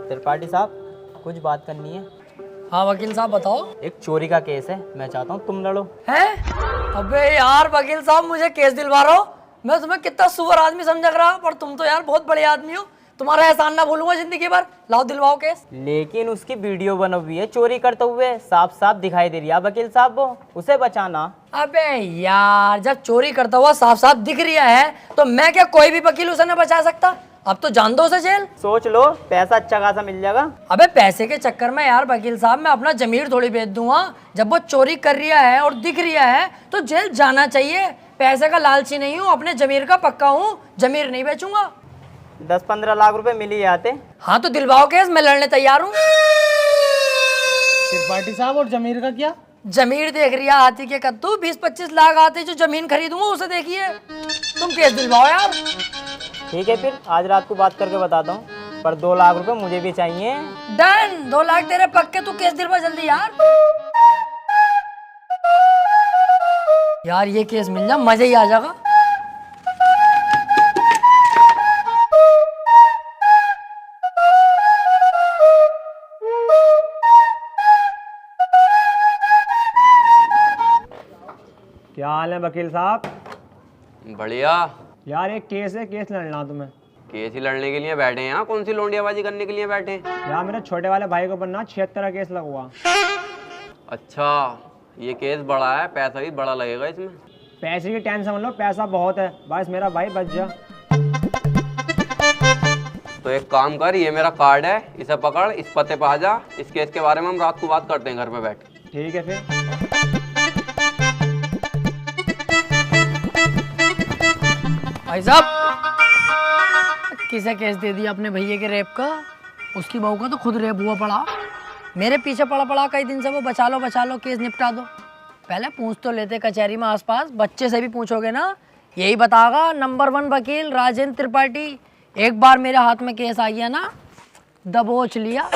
त्रिपाठी साहब कुछ बात करनी है। हाँ वकील साहब बताओ। एक चोरी का केस है, मैं चाहता हूँ तुम लड़ो। हैं? अबे यार वकील साहब मुझे केस दिलवा रहे हो। मैं तुम्हें कितना सुअर आदमी समझ रहा, पर तुम तो यार बहुत बड़े आदमी हो। तुम्हारा एहसान ना भूलूंगा जिंदगी भर। लाओ दिलवाओ केस। लेकिन उसकी वीडियो बनी हुई है चोरी करते हुए, साफ साफ दिखाई दे रही है वकील साहब, वो उसे बचाना। अबे यार जब चोरी करता हुआ साफ साफ दिख रहा है तो मैं क्या कोई भी वकील उसे न बचा सकता? अब तो जान दो उसे जेल। सोच लो, पैसा अच्छा खासा मिल जाएगा। अबे पैसे के चक्कर में यार वकील साहब मैं अपना जमीर थोड़ी बेच दूंगा। जब वो चोरी कर रहा है और दिख रहा है तो जेल जाना चाहिए। पैसे का लालची नहीं हूँ, अपने जमीर का पक्का हूँ, जमीर नहीं बेचूंगा। 10-15 लाख रुपए मिल ही जाते। हाँ तो दिलवाओ केस, मैं लड़ने तैयार हूँ। त्रिपाठी साहब और जमीर का क्या? जमीर देख रही है हाथी के कद्दू, 20-25 लाख आते जो जमीन खरीदूंगा उसे देखिए। तुम केस दिलवाओ यार। ठीक है फिर आज रात को बात करके बताता हूँ, पर 2 लाख रुपए मुझे भी चाहिए। डन, 2 लाख तेरे पक्के। तू केस दिलवा जल्दी यार। यार ये केस मिल जा मजा ही आ जाएगा। क्या हाल है वकील साहब? बढ़िया। यार एक केस है, केस लड़ना तुम्हें। केस ही लड़ने के लिए बैठे हैं यहाँ? कौन सी लोंडियाबाजी करने के लिए बैठे हैं? यार मेरे छोटे वाले भाई को बनना 76 का केस लगा। अच्छा ये केस बड़ा है, पैसा भी बड़ा लगेगा इसमें। पैसे की टेंशन मत लो, पैसा बहुत है, बस मेरा भाई बच जा। तो एक काम कर, ये मेरा कार्ड है, इसे पकड़, इस पते पे आ जा। इस केस के बारे में हम रात को बात करते हैं घर पे बैठ के। ठीक है फिर। भाई साहब किसे केस दे दिया अपने भैया के रेप का? उसकी बहू का तो खुद रेप हुआ पड़ा। मेरे पीछे पड़ा पड़ा कई दिन से वो बचा लो केस निपटा दो। पहले पूछ तो लेते कचहरी में आसपास, बच्चे से भी पूछोगे ना यही बतागा नंबर 1 वकील राजेंद्र त्रिपाठी। एक बार मेरे हाथ में केस आ गया ना, दबोच लिया।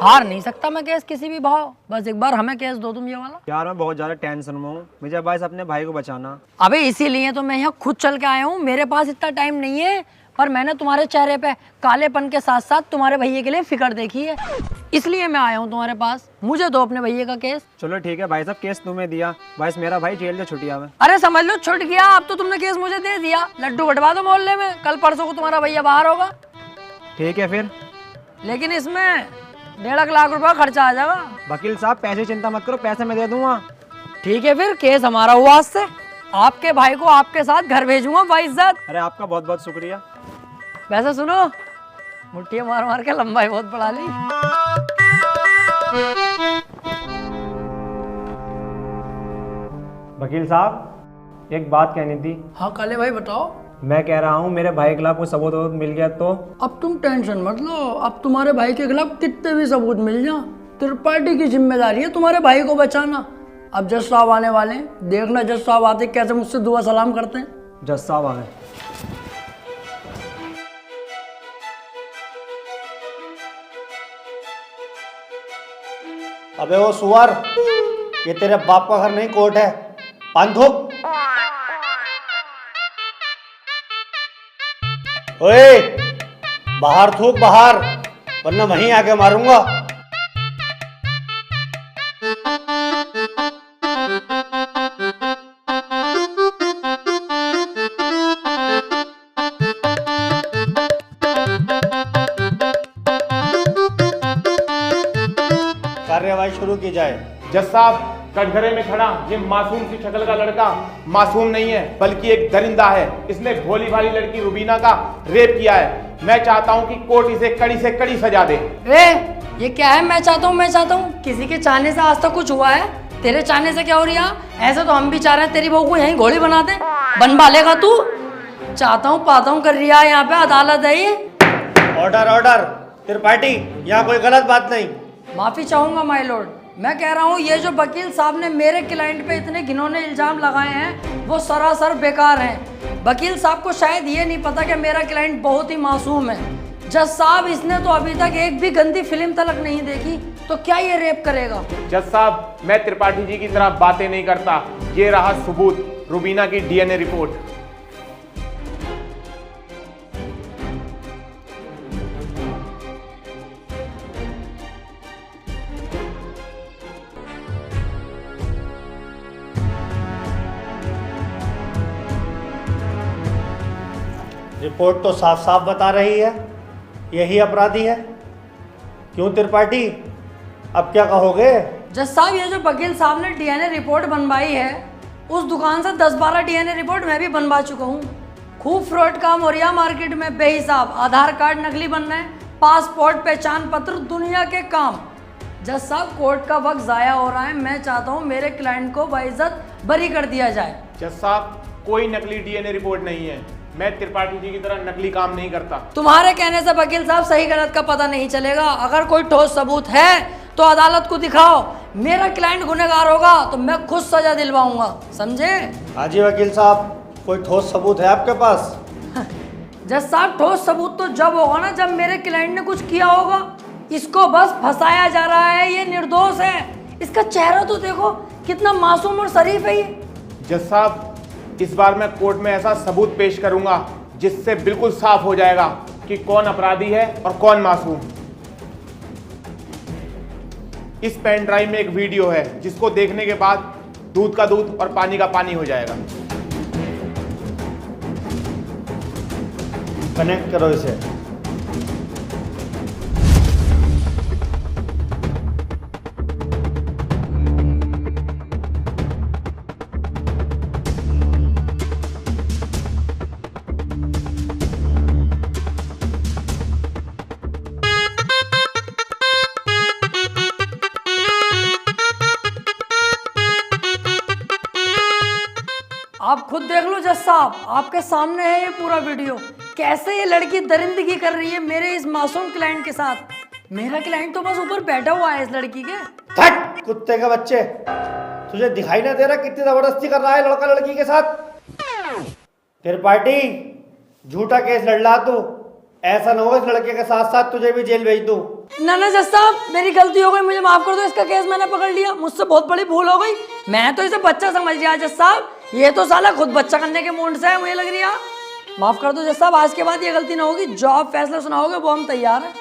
हार नहीं सकता मैं केस किसी भी भाव। बस एक बार हमें केस दो तुम ये वाला। यार मैं बहुत ज्यादा टेंशन में हूँ, मुझे बस अपने भाई को बचाना। अबे इसीलिए तो मैं यहाँ खुद चल के आया हूँ। मेरे पास इतना टाइम नहीं है, पर मैंने तुम्हारे चेहरे पे कालेपन के साथ साथ तुम्हारे भैया के लिए फिक्र देखी है, इसलिए मैं आया हूँ तुम्हारे पास। मुझे दो अपने भैया का केस। चलो ठीक है भाई साहब, केस तुम्हें दिया, बस मेरा भाई जेल से छुट्टिया में। अरे समझ लो छुट गया। अब तो तुमने केस मुझे दे दिया, लड्डू बंटवा दो मोहल्ले में। कल परसों को तुम्हारा भैया बाहर होगा। ठीक है फिर। लेकिन इसमें 1.5 लाख रुपया खर्चा आ जाएगा। वकील साहब पैसे चिंता मत करो, पैसे मैं दे दूंगा। ठीक है फिर, केस हमारा हुआ आज से। आपके भाई को आपके साथ घर भेजूंगा बाइज्जत। अरे आपका बहुत बहुत शुक्रिया। वैसे सुनो, मुट्ठी मार मार के लंबाई बहुत बढ़ा ली। वकील साहब एक बात कहनी थी। हाँ काले भाई बताओ। मैं कह रहा हूँ मेरे भाई के खिलाफ कोई सबूत मिल गया तो? अब तुम टेंशन मत लो, अब तुम्हारे भाई के खिलाफ कितने भी सबूत मिल जाए, त्रिपाठी की जिम्मेदारी है तुम्हारे भाई को बचाना। अब जज साहब आने वाले हैं, देखना जज साहब आते कैसे मुझसे दुआ सलाम करते हैं। जज साहब आ गए। अबे वो सुअर, ये तेरे बाप का घर नहीं कोर्ट है। पान थूक। ओए बाहर थूक बाहर, वरना वहीं आके मारूंगा। कार्यवाही शुरू की जाए। जज साहब कटघरे में खड़ा ये मासूम सी शक्ल का लड़का मासूम नहीं है, बल्कि एक दरिंदा है। इसने भोली भाली लड़की रुबीना का रेप किया है। मैं चाहता हूं कि कोर्ट इसे कड़ी से कड़ी सजा दे। ये क्या है? मैं चाहता हूँ? किसी के चाहने से आज तक कुछ हुआ है? तेरे चाहने से क्या हो रहा? ऐसे तो हम भी चाह रहे हैं तेरी बहू को यहीं घोड़ी बना दे। बनवा लेगा तू? चाहता हूँ पाता हूँ कर रहा है, यहाँ पे अदालत है ये। Order order. त्रिपाठी यहाँ कोई गलत बात नहीं। माफी चाहूंगा माय लॉर्ड। मैं कह रहा हूँ ये जो वकील साहब ने मेरे क्लाइंट पे इतने घिनौने इल्जाम लगाए हैं वो सरासर बेकार हैं। वकील साहब को शायद ये नहीं पता कि मेरा क्लाइंट बहुत ही मासूम है। जज साहब इसने तो अभी तक एक भी गंदी फिल्म तलक नहीं देखी, तो क्या ये रेप करेगा? जज साहब मैं त्रिपाठी जी की तरह बातें नहीं करता, ये रहा सबूत। रुबीना की डीएनए रिपोर्ट। रिपोर्ट तो साफ साफ बता रही है यही अपराधी है। क्यों त्रिपाठी, अब क्या कहोगे? जज साहब, ये जो वकील साहब ने डीएनए रिपोर्ट बनवाई है, उस दुकान से 10-12 डीएनए रिपोर्ट मैं भी बनवा चुका हूँ। खूब फ्रॉड काम हो रहा मार्केट में बेहिसाब। आधार कार्ड नकली बन रहे हैं, पासपोर्ट, पहचान पत्र, दुनिया के काम। जज साहब, कोर्ट का वक्त जाया हो रहा है। मैं चाहता हूँ मेरे क्लाइंट को बाइज्जत बरी कर दिया जाए। जज साहब, कोई नकली डीएनए रिपोर्ट नहीं है। मैं त्रिपाठी जी की तरह नकली काम नहीं करता। तुम्हारे कहने से वकील साहब सही गलत का पता नहीं चलेगा। अगर कोई ठोस सबूत है तो अदालत को दिखाओ। मेरा क्लाइंट गुनहगार होगा तो मैं खुद सजा दिलवाऊंगा, समझे? हाँ जी वकील साहब, कोई ठोस सबूत है आपके पास? जज साहब, ठोस सबूत तो जब होगा ना जब मेरे क्लाइंट ने कुछ किया होगा। इसको बस फंसाया जा रहा है, ये निर्दोष है। इसका चेहरा तो देखो, कितना मासूम और शरीफ है ये। जज साहब, इस बार मैं कोर्ट में ऐसा सबूत पेश करूंगा जिससे बिल्कुल साफ हो जाएगा कि कौन अपराधी है और कौन मासूम। इस पेन ड्राइव में एक वीडियो है जिसको देखने के बाद दूध का दूध और पानी का पानी हो जाएगा। कनेक्ट करो इसे। आप खुद देख लो जज साहब, आपके सामने है ये पूरा वीडियो। कैसे ये लड़की दरिंदगी कर रही है मेरे इस मासूम क्लाइंट के साथ। मेरा क्लाइंट तो बस ऊपर बैठा हुआ है इस लड़की के। हट कुत्ते के बच्चे, तुझे दिखाई ना दे रहा कितनी जबरदस्ती कर रहा है लड़का लड़की के साथ? त्रिपाठी, झूठा केस लड़ रहा तू। ऐसा ना हो इस लड़के के साथ साथ तुझे भी जेल भेज दूं। ना ना जज साहब, मेरी गलती हो गई, मुझे माफ कर दो। इसका केस मैंने पकड़ लिया, मुझसे बहुत बड़ी भूल हो गई। मैं तो इसे बच्चा समझ लिया जज साहब। ये तो साला खुद बच्चा करने के मूड से है, मुझे लग रही है। माफ कर दो जज साहब, आज के बाद ये गलती ना होगी। जो आप फैसला सुनाओगे वो हम तैयार हैं।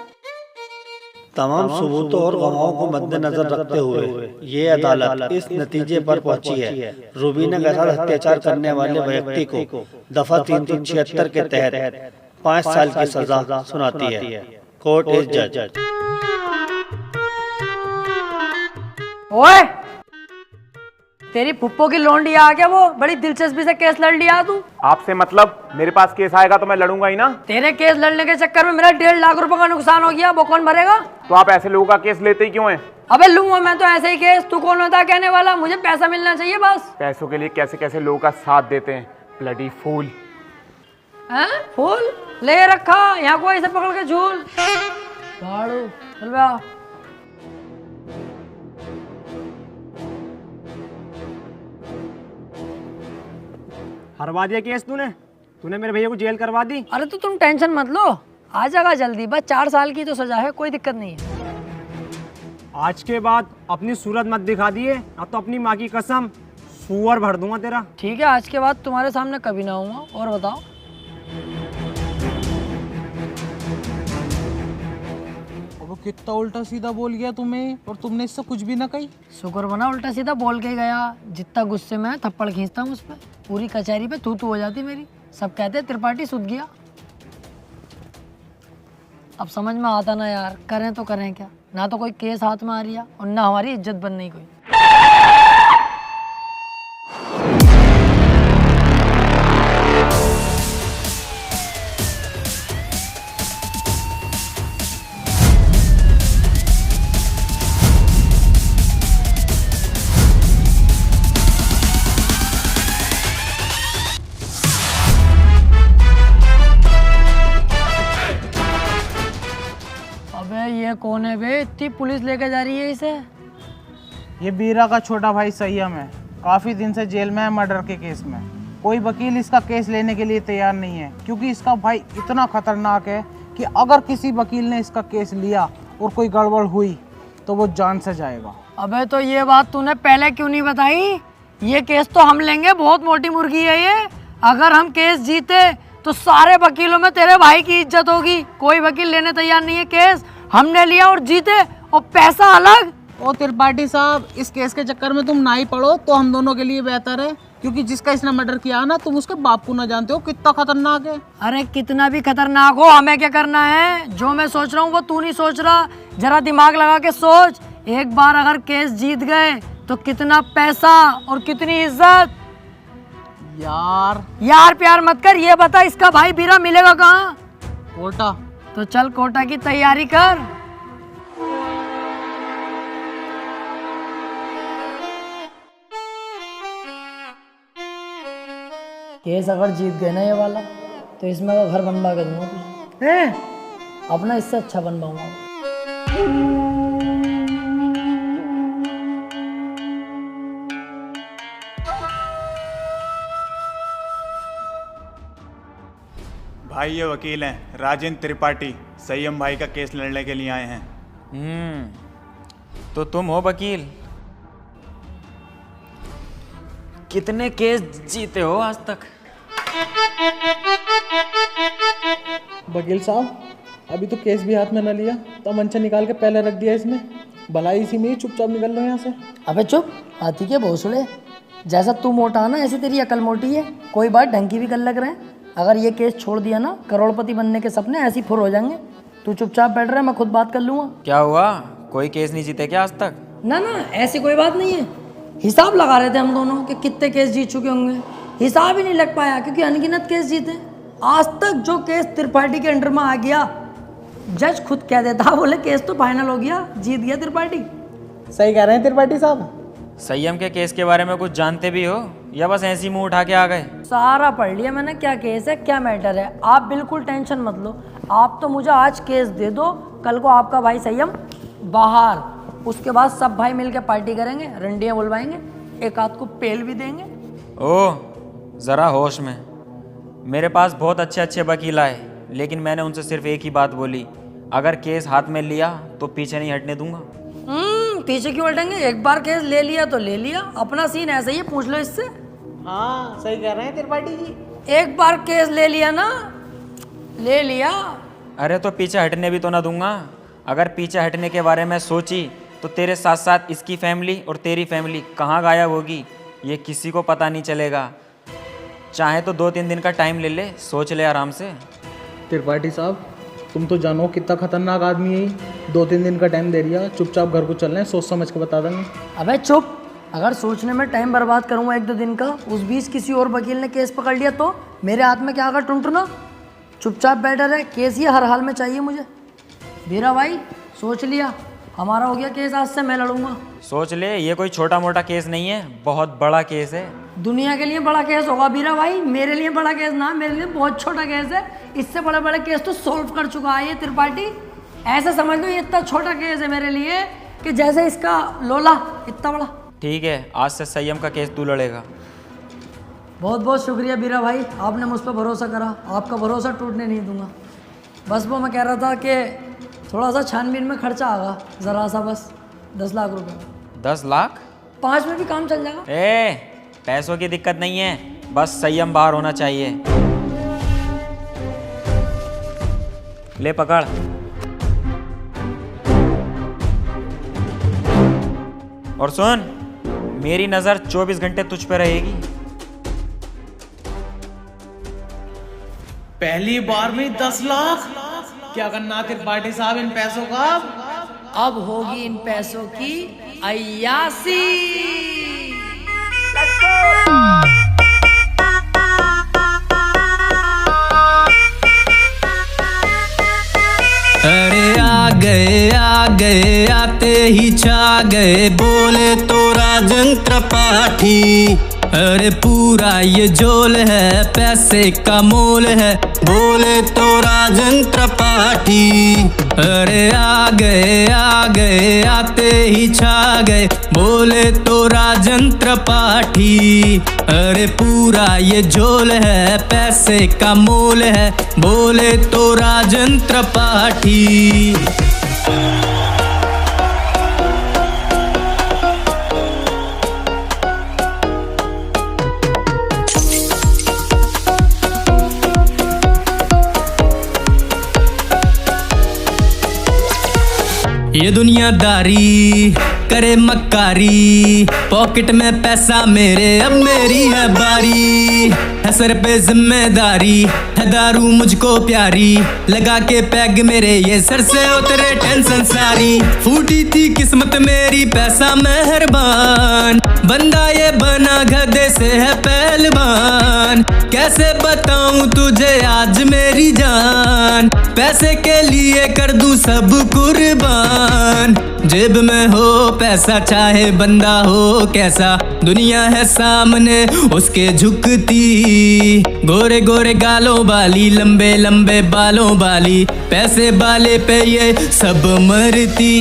तमाम सबूतों और गवाहों को मद्देनजर रखते हुए ये अदालत इस नतीजे पर पहुंची है, रुबीना के साथ अत्याचार करने वाले व्यक्ति को दफा 376 के तहत 5 साल की सजा सुनाती है। कोर्ट इज जज। ओए, तेरी फुप्पो की लौंडी आ गया, वो बड़ी दिलचस्पी से केस लड़ लिया तू। आपसे मतलब? मेरे पास केस आएगा तो मैं लड़ूंगा ही ना। तेरे केस लड़ने के चक्कर में मेरा 1.5 लाख रुपए का नुकसान हो गया, वो कौन भरेगा? तो आप ऐसे लोगों का केस लेते ही क्यों हैं? अबे लूंगा मैं तो ऐसे ही केस, तू कौन होता कहने वाला? मुझे पैसा मिलना चाहिए बस। पैसों के लिए कैसे कैसे लोगों का साथ देते हैं, ब्लडी फूल। हैं? फूल ले रखा यहाँ को ऐसे पकड़ के झूल। भाड़ू चल बे आ। हरवा दिया केस तूने मेरे भैया को जेल करवा दी। अरे तो तुम टेंशन मत लो, आ जाएगा जल्दी। बस 4 साल की तो सजा है, कोई दिक्कत नहीं है। आज के बाद अपनी सूरत मत दिखा दिए, अब तो अपनी माँ की कसम सुअर भर दूंगा तेरा। ठीक है, आज के बाद तुम्हारे सामने कभी ना आऊंगा। और बताओ? वो कितना उल्टा सीधा बोल गया तुम्हें, और तुमने इससे कुछ भी ना कही। शुक्र बना उल्टा सीधा बोल के गया। जितना गुस्से में थप्पड़ खींचता हूँ उस पर, पूरी कचहरी पे थू हो जाती मेरी। सब कहते त्रिपाठी सुध गया। अब समझ में आता ना यार, करें तो करें क्या। ना तो कोई केस हाथ में आ रही है और ना हमारी इज्जत बन नहीं कोई। ये कौन है बे? इतनी पुलिस लेके जा रही है इसे। ये बीरा का छोटा भाई संयम है, काफी दिन से जेल में है मर्डर के केस में। कोई वकील इसका केस लेने के लिए तैयार नहीं है, क्योंकि इसका भाई इतना खतरनाक है कि अगर किसी वकील ने इसका केस लिया और कोई गड़बड़ हुई तो वो जान से जाएगा। अबे तो ये बात तूने पहले क्यों नहीं बताई? ये केस तो हम लेंगे, बहुत मोटी मुर्गी है ये। अगर हम केस जीते तो सारे वकीलों में तेरे भाई की इज्जत होगी। कोई वकील लेने तैयार नहीं है केस, हमने लिया और जीते, और पैसा अलग। ओ त्रिपाठी साहब, इस केस के चक्कर में तुम ना ही पड़ो तो हम दोनों के लिए बेहतर है, क्योंकि जिसका इसने मर्डर किया ना, तुम उसके बाप को ना जानते हो कितना खतरनाक है। अरे कितना भी खतरनाक हो, हमें क्या करना है? जो मैं सोच रहा हूँ वो तू नहीं सोच रहा। जरा दिमाग लगा के सोच, एक बार अगर केस जीत गए तो कितना पैसा और कितनी इज्जत। यार प्यार मत कर, ये बता इसका भाई बीरा मिलेगा कहाँ? कोटा। तो चल कोटा की तैयारी कर। केस अगर जीत गए ना ये वाला, तो इसमें का घर बनवा के दूंगा तुझे। अपना इससे अच्छा बनवाऊंगा। भाई ये वकील हैं राजेंद्र त्रिपाठी, संयम भाई का केस लड़ने के लिए आए हैं। तो तुम हो वकील? कितने केस जीते हो आज तक? वकील साहब, अभी तो केस भी हाथ में न लिया, तो मंचा निकाल के पहले रख दिया इसने। भलाई इसी में ही चुपचाप निकल लो यहाँ से। अबे चुप, हाथी के भोसड़े। जैसा तू मोटा है ना, ऐसी तेरी अकल मोटी है। कोई बात ढंग की भी कर लग रहे हैं। अगर ये केस छोड़ दिया ना, करोड़पति बनने के सपने ऐसे ही फुर हो जाएंगे। तू चुपचाप बैठ रहा है, मैं खुद बात कर लूँगा। क्या हुआ, कोई केस नहीं जीते क्या आज तक? ना ना, ऐसी कोई बात नहीं है। हिसाब लगा रहे थे हम दोनों कि कितने केस जीत चुके होंगे। हिसाब ही नहीं लग पाया, क्योंकि अनगिनत केस जीते। आज तक जो केस त्रिपाठी के अंडर में आ गया, जज खुद कह देता, बोले केस तो फाइनल हो गया, जीत गया त्रिपाठी। सही कह रहे हैं त्रिपाठी साहब। संयम के केस के बारे में कुछ जानते भी हो या बस ऐसी मुंह उठा के आ गए? सारा पढ़ लिया मैंने, क्या केस है क्या मैटर है। आप बिल्कुल टेंशन मत लो। आप तो मुझे आज केस दे दो, कल को आपका भाई संयम बाहर, उसके बाद सब भाई मिलकर पार्टी करेंगे, रंडियाँ बुलवाएंगे, एक आध को पेल भी देंगे। ओह, ज़रा होश में। मेरे पास बहुत अच्छे अच्छे वकील आए, लेकिन मैंने उनसे सिर्फ एक ही बात बोली, अगर केस हाथ में लिया तो पीछे नहीं हटने दूंगा। पीछे क्यों हटेंगे? एक बार केस ले लिया तो ले लिया। अपना सीन ऐसा ही है, पूछ लो इससे। हाँ सही कह रहे हैं त्रिपाठी जी। एक बार केस ले लिया ना, ले लिया। अरे तो पीछे हटने भी तो ना दूंगा। अगर पीछे हटने के बारे में सोची तो तेरे साथ साथ इसकी फैमिली और तेरी फैमिली कहाँ गायब होगी, ये किसी को पता नहीं चलेगा। चाहे तो 2-3 दिन का टाइम ले ले, सोच ले आराम से। त्रिपाठी साहब, तुम तो जानो कितना खतरनाक आदमी है। 2-3 दिन का टाइम दे दिया, चुपचाप घर को चल रहे हैं, सोच समझ के बता देंगे। अबे चुप, अगर सोचने में टाइम बर्बाद करूँगा 1-2 दिन का, उस बीच किसी और वकील ने केस पकड़ लिया तो मेरे हाथ में क्या आगा टुनटुना। चुपचाप बैठा रहे, केस ये हर हाल में चाहिए मुझे। बीरा भाई सोच लिया, हमारा हो गया केस, आज से मैं लड़ूंगा। सोच ले, ये कोई छोटा मोटा केस नहीं है, बहुत बड़ा केस है। दुनिया के लिए बड़ा केस होगा बीरा भाई, मेरे लिए बड़ा केस ना, मेरे लिए बहुत छोटा केस है। इससे बड़े बड़े केस तो सॉल्व कर चुका है ये त्रिपाठी। ऐसे समझ लो ये इतना छोटा केस है मेरे लिए कि जैसे इसका लोला इतना बड़ा। ठीक है, आज से संयम का केस तू लड़ेगा। बहुत बहुत शुक्रिया बीरा भाई, आपने मुझ पर भरोसा करा। आपका भरोसा टूटने नहीं दूंगा। बस वो मैं कह रहा था कि थोड़ा सा छानबीन में खर्चा आगा, ज़रा सा, बस 10 लाख रुपए। 10 लाख? 5 में भी काम चल जाएगा। पैसों की दिक्कत नहीं है, बस संयम बाहर होना चाहिए। ले पकड़। और सुन, मेरी नजर 24 घंटे तुझ पे रहेगी। पहली बार में 10 लाख? क्या करना त्रिपाठी साहब इन पैसों का? अब होगी इन पैसों की अय्यासी। अरे आ गए आते ही छा गए, बोले तो राजेंद्र त्रिपाठी। अरे पूरा ये झोल है, पैसे का मोल है, बोले तो राजेंद्र त्रिपाठी। अरे आ गए आते ही छा गए, बोले तो राजेंद्र त्रिपाठी। अरे पूरा ये झोल है, पैसे का मोल है, बोले तो राजेंद्र त्रिपाठी। ये दुनियादारी करे मक्कारी, पॉकेट में पैसा मेरे अब मेरी है बारी, है सर पे जिम्मेदारी, है दारू मुझको प्यारी, लगा के पैग मेरे ये सर से उतरे टेंशन सारी। फूटी थी किस्मत मेरी पैसा मेहरबान, बंदा ये बना गधे से है पहलवान, कैसे बताऊं तुझे आज मेरी जान, पैसे के लिए कर दूं सब कुर्बान। जेब में हो पैसा चाहे बंदा हो कैसा, दुनिया है सामने उसके झुकती, गोरे गोरे गालों वाली लंबे लंबे बालों वाली, पैसे वाले पे ये सब मरती।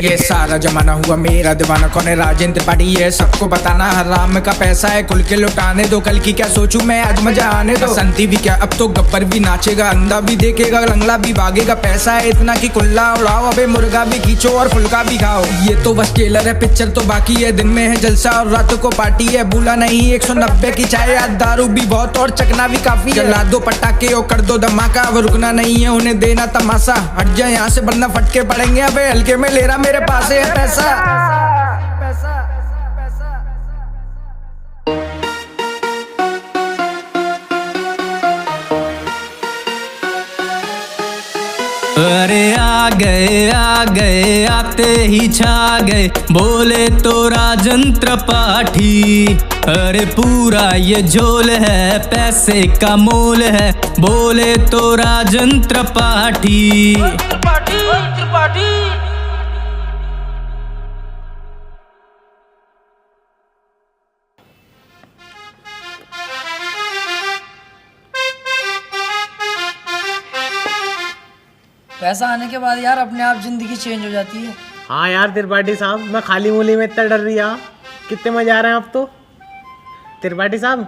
ये सारा जमाना हुआ मेरा दीवाना, कौन है राजेंद्र त्रिपाठी ये सबको बताना, हराम का पैसा है खुल के लुटाने दो, कल की क्या सोचूं मैं आज मजा आने दो। संती भी क्या अब तो गब्बर भी नाचेगा, अंधा भी देखेगा लंगड़ा भी भागेगा, पैसा है इतना कि कुल्ला उड़ाओ, अबे मुर्गा भी खींचो और फुल्का भी खाओ। ये तो बस ट्रेलर है, पिक्चर तो बाकी है, दिन में है जलसा और रात को पार्टी है, भूला नहीं 190 की चाय, याद दारू भी बहुत और चकना भी काफी है। जला दो पटाखे और कर दो धमाका, अब रुकना नहीं है उन्हें देना तमाशा, हट जाए यहाँ से वरना फटके पड़ेंगे, अबे हल्के में ले रहा मेरे पास है पैसा। अरे आ गए आते ही छा गए, बोले तो राजन त्रिपाठी, अरे पूरा ये झोल है पैसे का मोल है, बोले तो राजन त्रिपाठी। पैसा आने के बाद यार अपने आप जिंदगी चेंज हो जाती है। हाँ यार त्रिपाठी साहब, मैं खाली मूली में इतना डर रहा, कितने मजे आ रहे हैं अब तो। त्रिपाठी साहब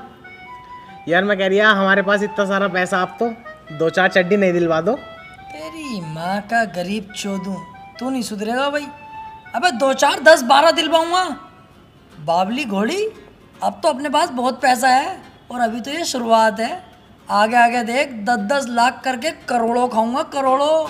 यार मैं कह रहा हमारे पास इतना सारा पैसा, आप तो 2-4 चड्डी नहीं दिलवा दो। तेरी माँ का गरीब चोदू, तू नहीं सुधरेगा भाई। अबे 2-4 10-12 दिलवाऊंगा बाबली घोड़ी, अब तो अपने पास बहुत पैसा है और अभी तो ये शुरुआत है, आगे आगे देख 10-10 लाख करके करोड़ों खाऊंगा, करोड़ों।